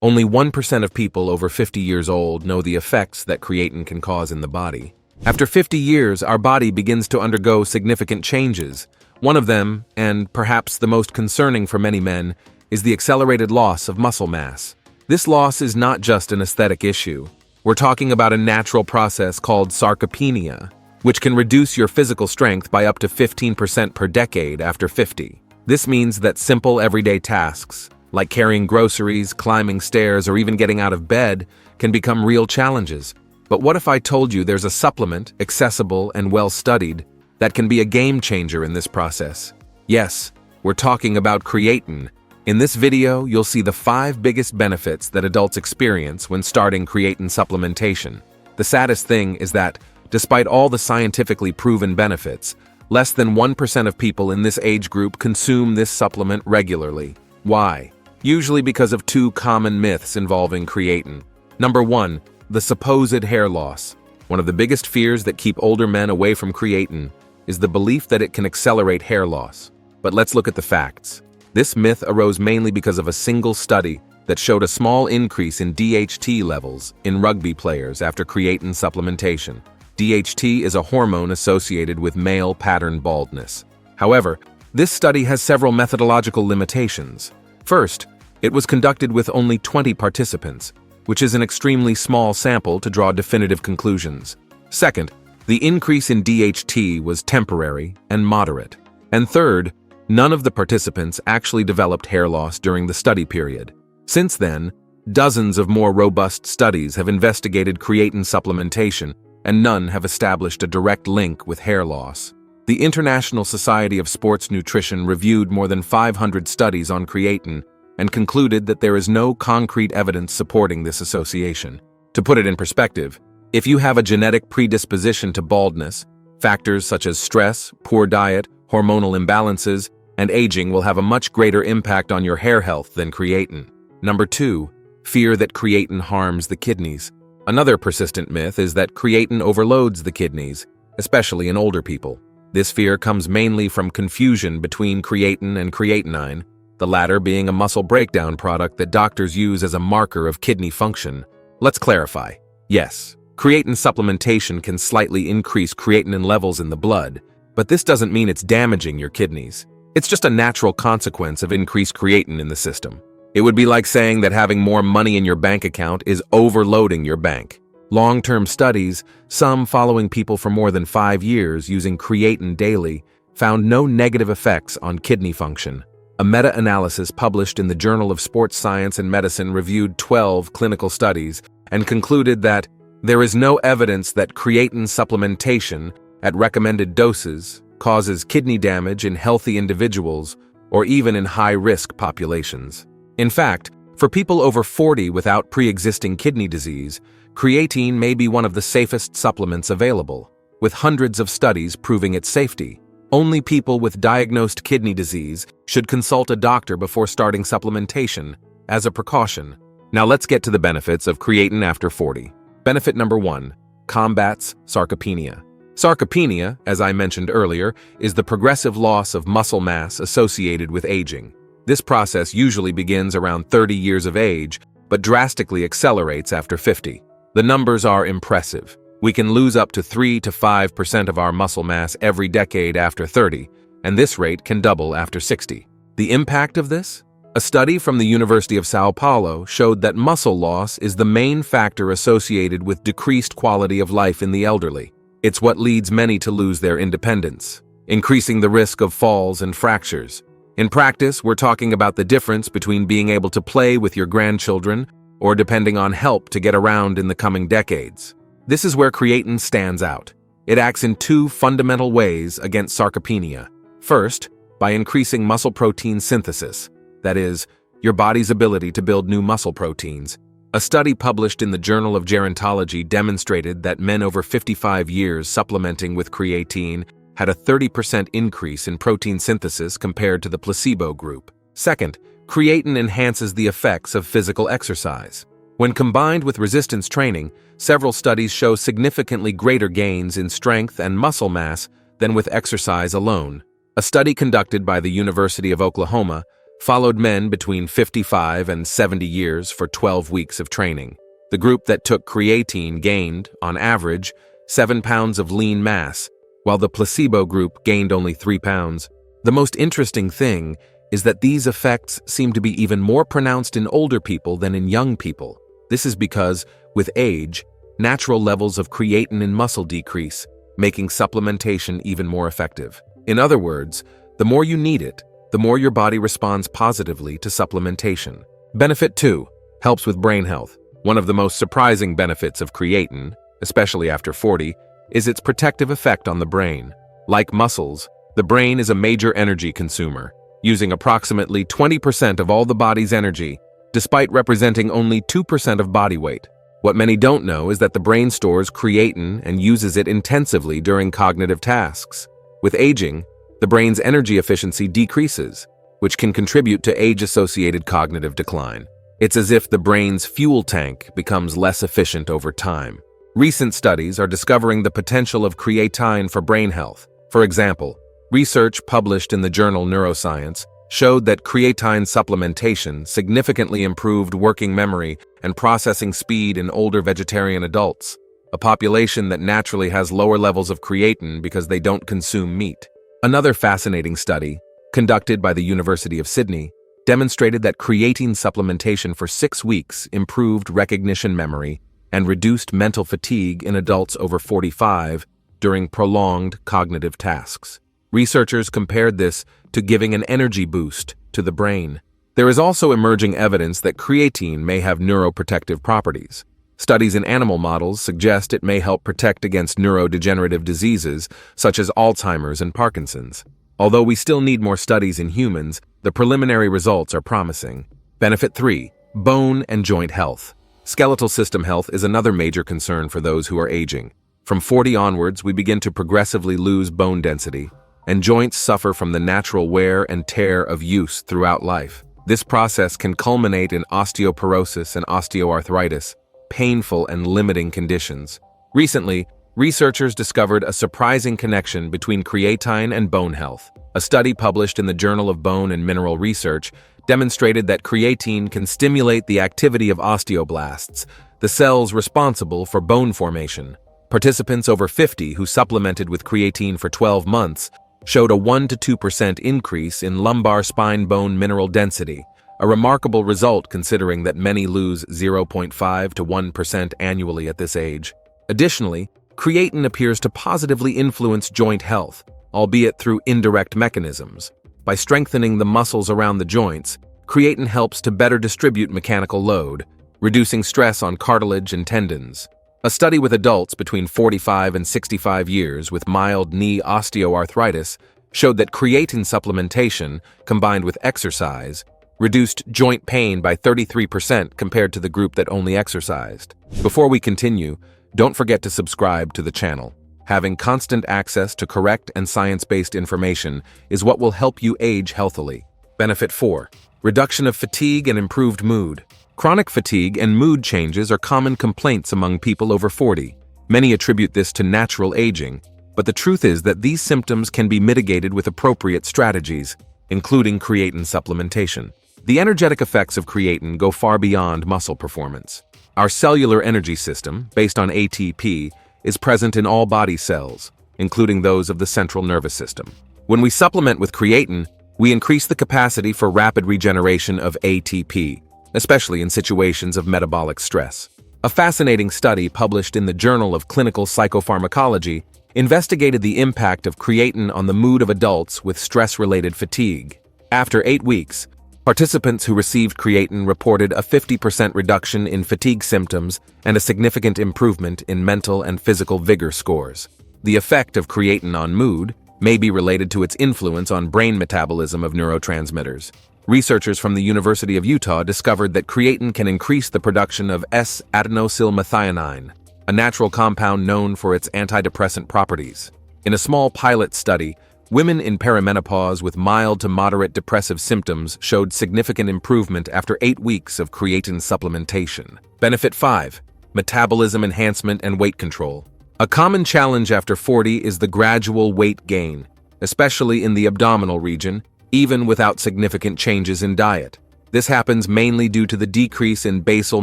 Only 1% of people over 50 years old know the effects that creatine can cause in the body. After 50 years, our body begins to undergo significant changes. One of them, and perhaps the most concerning for many men, is the accelerated loss of muscle mass. This loss is not just an aesthetic issue. We're talking about a natural process called sarcopenia, which can reduce your physical strength by up to 15% per decade after 50. This means that simple everyday tasks, like carrying groceries, climbing stairs, or even getting out of bed, can become real challenges. But what if I told you there's a supplement, accessible and well-studied, that can be a game changer in this process? Yes, we're talking about creatine. In this video, you'll see the 5 biggest benefits that adults experience when starting creatine supplementation. The saddest thing is that, despite all the scientifically proven benefits, less than 1% of people in this age group consume this supplement regularly. Why? Usually because of 2 common myths involving creatine. Number 1, the supposed hair loss. One of the biggest fears that keep older men away from creatine is the belief that it can accelerate hair loss. But let's look at the facts. This myth arose mainly because of a single study that showed a small increase in DHT levels in rugby players after creatine supplementation. DHT is a hormone associated with male pattern baldness. However, this study has several methodological limitations. First, it was conducted with only 20 participants, which is an extremely small sample to draw definitive conclusions. Second, the increase in DHT was temporary and moderate. And third, none of the participants actually developed hair loss during the study period. Since then, dozens of more robust studies have investigated creatine supplementation, and none have established a direct link with hair loss. The International Society of Sports Nutrition reviewed more than 500 studies on creatine and concluded that there is no concrete evidence supporting this association. To put it in perspective, if you have a genetic predisposition to baldness, factors such as stress, poor diet, hormonal imbalances, and aging will have a much greater impact on your hair health than creatine. Number 2, fear that creatine harms the kidneys. Another persistent myth is that creatine overloads the kidneys, especially in older people. This fear comes mainly from confusion between creatine and creatinine, the latter being a muscle breakdown product that doctors use as a marker of kidney function. Let's clarify. Yes, creatine supplementation can slightly increase creatinine levels in the blood, but this doesn't mean it's damaging your kidneys. It's just a natural consequence of increased creatine in the system. It would be like saying that having more money in your bank account is overloading your bank. Long-term studies, some following people for more than 5 years using creatine daily, found no negative effects on kidney function. A meta-analysis published in the Journal of Sports Science and Medicine reviewed 12 clinical studies and concluded that there is no evidence that creatine supplementation at recommended doses causes kidney damage in healthy individuals or even in high-risk populations. In fact, for people over 40 without pre-existing kidney disease, creatine may be one of the safest supplements available, with hundreds of studies proving its safety. Only people with diagnosed kidney disease should consult a doctor before starting supplementation, as a precaution. Now let's get to the benefits of creatine after 40. Benefit number 1, combats sarcopenia. Sarcopenia, as I mentioned earlier, is the progressive loss of muscle mass associated with aging. This process usually begins around 30 years of age, but drastically accelerates after 50. The numbers are impressive. We can lose up to 3 to 5% of our muscle mass every decade after 30, and this rate can double after 60. The impact of this? A study from the University of Sao Paulo showed that muscle loss is the main factor associated with decreased quality of life in the elderly. It's what leads many to lose their independence, increasing the risk of falls and fractures. In practice, we're talking about the difference between being able to play with your grandchildren or depending on help to get around in the coming decades. This is where creatine stands out. It acts in 2 fundamental ways against sarcopenia. First, by increasing muscle protein synthesis, that is, your body's ability to build new muscle proteins. A study published in the Journal of Gerontology demonstrated that men over 55 years supplementing with creatine had a 30% increase in protein synthesis compared to the placebo group. Second, creatine enhances the effects of physical exercise. When combined with resistance training, several studies show significantly greater gains in strength and muscle mass than with exercise alone. A study conducted by the University of Oklahoma followed men between 55 and 70 years for 12 weeks of training. The group that took creatine gained, on average, 7 pounds of lean mass, while the placebo group gained only 3 pounds. The most interesting thing is that these effects seem to be even more pronounced in older people than in young people. This is because, with age, natural levels of creatine in muscle decrease, making supplementation even more effective. In other words, the more you need it, the more your body responds positively to supplementation. Benefit 2. Helps with brain health. One of the most surprising benefits of creatine, especially after 40, is its protective effect on the brain. Like muscles, the brain is a major energy consumer, using approximately 20% of all the body's energy, despite representing only 2% of body weight. What many don't know is that the brain stores creatine and uses it intensively during cognitive tasks. With aging, the brain's energy efficiency decreases, which can contribute to age-associated cognitive decline. It's as if the brain's fuel tank becomes less efficient over time. Recent studies are discovering the potential of creatine for brain health. For example, research published in the journal Neuroscience showed that creatine supplementation significantly improved working memory and processing speed in older vegetarian adults, a population that naturally has lower levels of creatine because they don't consume meat. Another fascinating study, conducted by the University of Sydney, demonstrated that creatine supplementation for 6 weeks improved recognition memory and reduced mental fatigue in adults over 45 during prolonged cognitive tasks. Researchers compared this to giving an energy boost to the brain. There is also emerging evidence that creatine may have neuroprotective properties. Studies in animal models suggest it may help protect against neurodegenerative diseases such as Alzheimer's and Parkinson's. Although we still need more studies in humans, the preliminary results are promising. Benefit 3. Bone and joint health. Skeletal system health is another major concern for those who are aging. From 40 onwards, we begin to progressively lose bone density, and joints suffer from the natural wear and tear of use throughout life. This process can culminate in osteoporosis and osteoarthritis, painful and limiting conditions. Recently, researchers discovered a surprising connection between creatine and bone health. A study published in the Journal of Bone and Mineral Research demonstrated that creatine can stimulate the activity of osteoblasts, the cells responsible for bone formation. Participants over 50 who supplemented with creatine for 12 months showed a 1 to 2% increase in lumbar spine bone mineral density, a remarkable result considering that many lose 0.5 to 1% annually at this age. Additionally, creatine appears to positively influence joint health, albeit through indirect mechanisms. By strengthening the muscles around the joints, creatine helps to better distribute mechanical load, reducing stress on cartilage and tendons. A study with adults between 45 and 65 years with mild knee osteoarthritis showed that creatine supplementation, combined with exercise, reduced joint pain by 33% compared to the group that only exercised. Before we continue, don't forget to subscribe to the channel. Having constant access to correct and science-based information is what will help you age healthily. Benefit 4. Reduction of fatigue and improved mood. Chronic fatigue and mood changes are common complaints among people over 40. Many attribute this to natural aging, but the truth is that these symptoms can be mitigated with appropriate strategies, including creatine supplementation. The energetic effects of creatine go far beyond muscle performance. Our cellular energy system, based on ATP, is present in all body cells, including those of the central nervous system. When we supplement with creatine, we increase the capacity for rapid regeneration of ATP, especially in situations of metabolic stress. A fascinating study published in the Journal of Clinical Psychopharmacology investigated the impact of creatine on the mood of adults with stress-related fatigue. After 8 weeks, participants who received creatine reported a 50% reduction in fatigue symptoms and a significant improvement in mental and physical vigor scores. The effect of creatine on mood may be related to its influence on brain metabolism of neurotransmitters. Researchers from the University of Utah discovered that creatine can increase the production of S-adenosylmethionine, a natural compound known for its antidepressant properties. In a small pilot study, women in perimenopause with mild to moderate depressive symptoms showed significant improvement after 8 weeks of creatine supplementation. Benefit 5. Metabolism enhancement and weight control. A common challenge after 40 is the gradual weight gain, especially in the abdominal region, even without significant changes in diet. This happens mainly due to the decrease in basal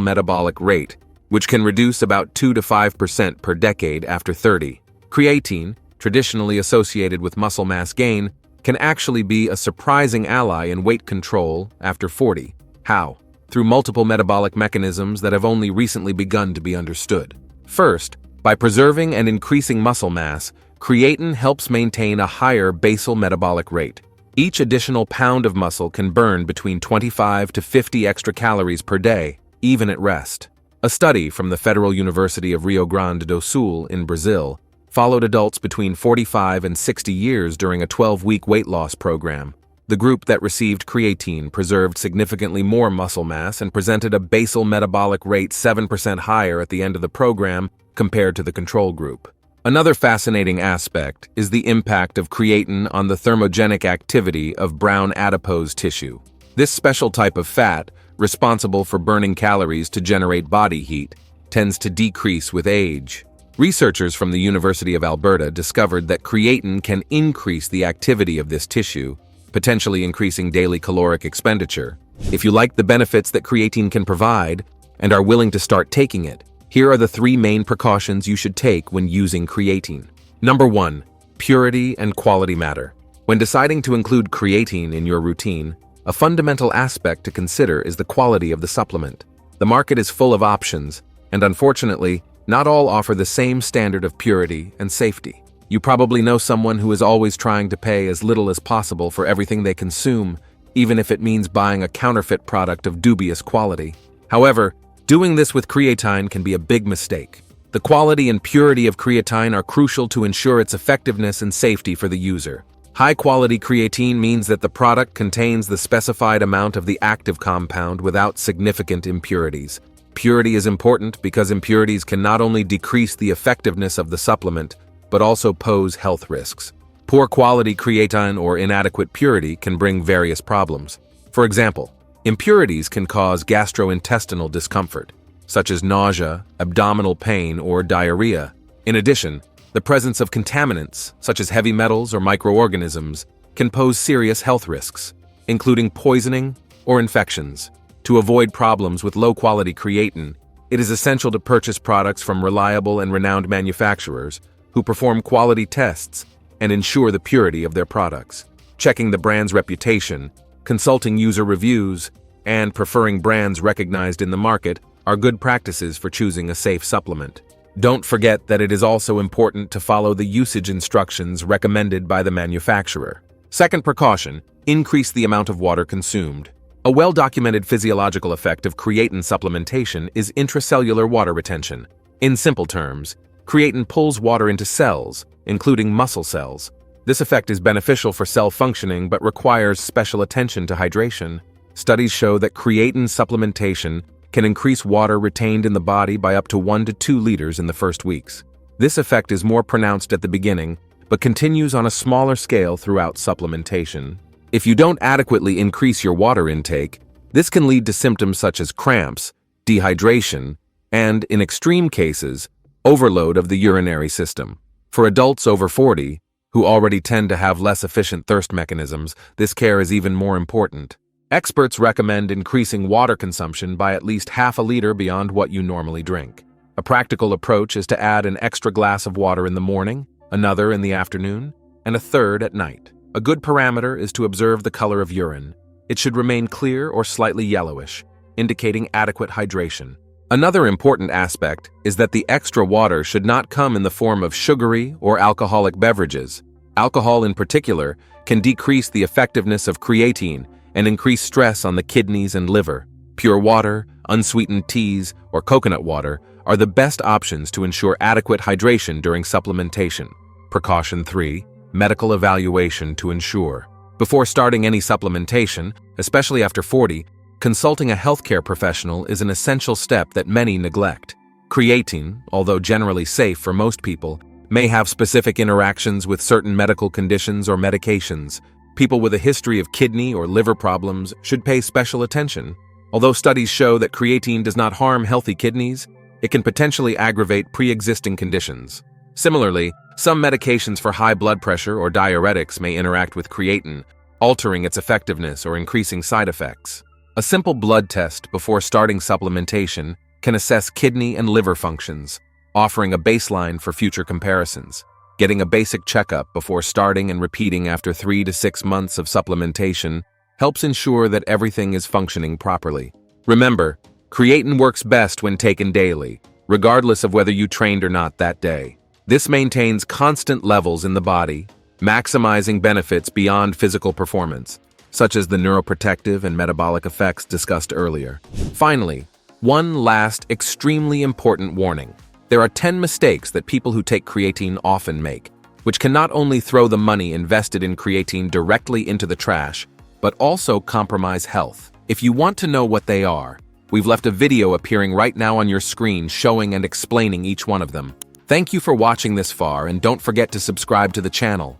metabolic rate, which can reduce about 2 to 5% per decade after 30. Creatine, traditionally associated with muscle mass gain, can actually be a surprising ally in weight control after 40. How? Through multiple metabolic mechanisms that have only recently begun to be understood. First, by preserving and increasing muscle mass, creatine helps maintain a higher basal metabolic rate. Each additional pound of muscle can burn between 25 to 50 extra calories per day, even at rest. A study from the Federal University of Rio Grande do Sul in Brazil followed adults between 45 and 60 years during a 12-week weight loss program. The group that received creatine preserved significantly more muscle mass and presented a basal metabolic rate 7% higher at the end of the program compared to the control group. Another fascinating aspect is the impact of creatine on the thermogenic activity of brown adipose tissue. This special type of fat, responsible for burning calories to generate body heat, tends to decrease with age. Researchers from the University of Alberta discovered that creatine can increase the activity of this tissue, potentially increasing daily caloric expenditure. If you like the benefits that creatine can provide and are willing to start taking it, here are the 3 main precautions you should take when using creatine. Number 1. Purity and quality matter. When deciding to include creatine in your routine, a fundamental aspect to consider is the quality of the supplement. The market is full of options, and unfortunately, not all offer the same standard of purity and safety. You probably know someone who is always trying to pay as little as possible for everything they consume, even if it means buying a counterfeit product of dubious quality. However, doing this with creatine can be a big mistake. The quality and purity of creatine are crucial to ensure its effectiveness and safety for the user. High-quality creatine means that the product contains the specified amount of the active compound without significant impurities. Purity is important because impurities can not only decrease the effectiveness of the supplement, but also pose health risks. Poor quality creatine or inadequate purity can bring various problems. For example, impurities can cause gastrointestinal discomfort, such as nausea, abdominal pain, or diarrhea. In addition, the presence of contaminants, such as heavy metals or microorganisms, can pose serious health risks, including poisoning or infections. To avoid problems with low-quality creatine, it is essential to purchase products from reliable and renowned manufacturers who perform quality tests and ensure the purity of their products. Checking the brand's reputation, consulting user reviews, and preferring brands recognized in the market are good practices for choosing a safe supplement. Don't forget that it is also important to follow the usage instructions recommended by the manufacturer. Second precaution, increase the amount of water consumed. A well-documented physiological effect of creatine supplementation is intracellular water retention. In simple terms, creatine pulls water into cells, including muscle cells. This effect is beneficial for cell functioning but requires special attention to hydration. Studies show that creatine supplementation can increase water retained in the body by up to 1 to 2 liters in the first weeks. This effect is more pronounced at the beginning, but continues on a smaller scale throughout supplementation. If you don't adequately increase your water intake, this can lead to symptoms such as cramps, dehydration, and, in extreme cases, overload of the urinary system. For adults over 40, who already tend to have less efficient thirst mechanisms, this care is even more important. Experts recommend increasing water consumption by at least half a liter beyond what you normally drink. A practical approach is to add an extra glass of water in the morning, another in the afternoon, and a third at night. A good parameter is to observe the color of urine. It should remain clear or slightly yellowish, indicating adequate hydration. Another important aspect is that the extra water should not come in the form of sugary or alcoholic beverages. Alcohol in particular can decrease the effectiveness of creatine and increase stress on the kidneys and liver. Pure water, unsweetened teas, or coconut water are the best options to ensure adequate hydration during supplementation. Precaution 3. Medical evaluation to ensure. Before starting any supplementation, especially after 40, consulting a healthcare professional is an essential step that many neglect. Creatine, although generally safe for most people, may have specific interactions with certain medical conditions or medications. People with a history of kidney or liver problems should pay special attention. Although studies show that creatine does not harm healthy kidneys, it can potentially aggravate pre-existing conditions. Similarly, some medications for high blood pressure or diuretics may interact with creatine, altering its effectiveness or increasing side effects. A simple blood test before starting supplementation can assess kidney and liver functions, offering a baseline for future comparisons. Getting a basic checkup before starting and repeating after 3 to 6 months of supplementation helps ensure that everything is functioning properly. Remember, creatine works best when taken daily, regardless of whether you trained or not that day. This maintains constant levels in the body, maximizing benefits beyond physical performance, such as the neuroprotective and metabolic effects discussed earlier. Finally, one last extremely important warning. There are 10 mistakes that people who take creatine often make, which can not only throw the money invested in creatine directly into the trash, but also compromise health. If you want to know what they are, we've left a video appearing right now on your screen showing and explaining each one of them. Thank you for watching this far, and don't forget to subscribe to the channel.